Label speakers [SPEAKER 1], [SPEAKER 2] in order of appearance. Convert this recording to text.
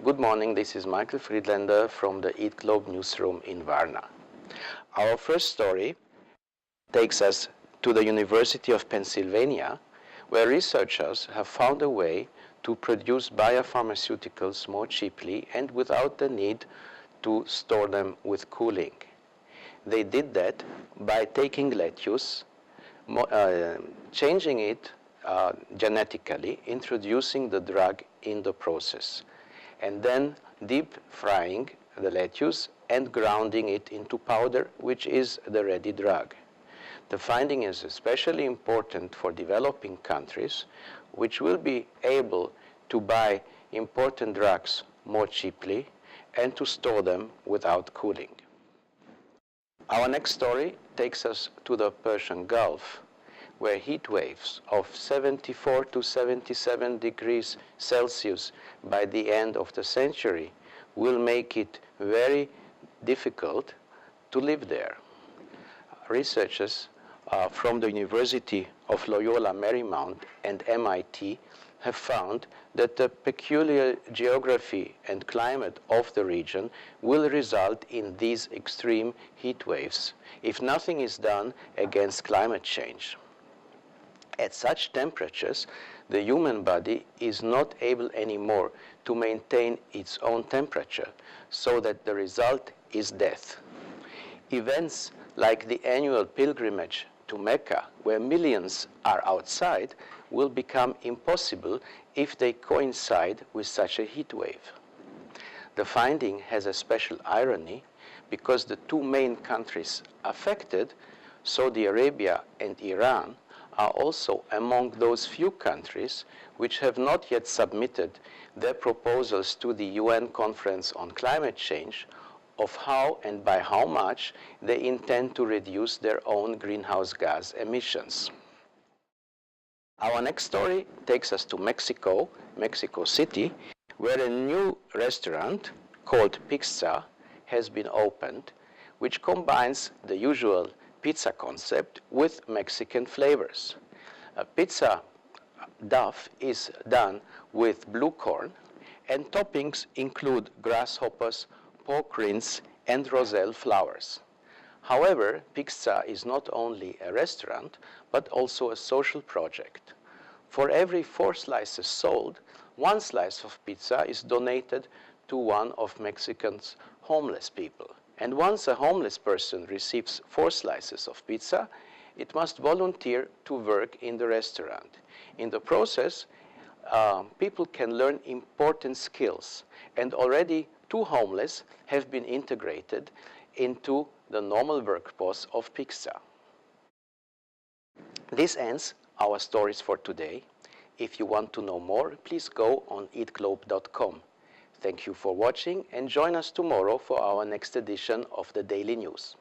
[SPEAKER 1] Good morning, this is Michael Friedlander from the Eatglobe newsroom in Varna. Our first story takes us to the University of Pennsylvania, where researchers have found a way to produce biopharmaceuticals more cheaply and without the need to store them with cooling. They did that by taking lettuce, changing it genetically, introducing the drug in the process, and then deep frying the lettuce and grounding it into powder, which is the ready drug. The finding is especially important for developing countries, which will be able to buy important drugs more cheaply and to store them without cooling. Our next story takes us to the Persian Gulf, where heat waves of 74 to 77 degrees Celsius by the end of the century will make it very difficult to live there. Researchers from the University of Loyola Marymount and MIT have found that the peculiar geography and climate of the region will result in these extreme heat waves if nothing is done against climate change. At such temperatures, the human body is not able anymore to maintain its own temperature, so that the result is death. Events like the annual pilgrimage to Mecca, where millions are outside, will become impossible if they coincide with such a heat wave. The finding has a special irony because the two main countries affected, Saudi Arabia and Iran, are also among those few countries which have not yet submitted their proposals to the UN Conference on Climate Change of how and by how much they intend to reduce their own greenhouse gas emissions. Our next story takes us to Mexico, Mexico City, where a new restaurant called Pizza has been opened, which combines the usual pizza concept with Mexican flavors. Pizza dough is done with blue corn, and toppings include grasshoppers, pork rinds, and roselle flowers. However, Pizza is not only a restaurant, but also a social project. For every 4 slices sold, 1 slice of pizza is donated to one of Mexico's homeless people. And once a homeless person receives 4 slices of pizza, it must volunteer to work in the restaurant. In the process, people can learn important skills, and already 2 homeless have been integrated into the normal workforce of Pizza. This ends our stories for today. If you want to know more, please go on eatglobe.com. Thank you for watching, and join us tomorrow for our next edition of the Daily News.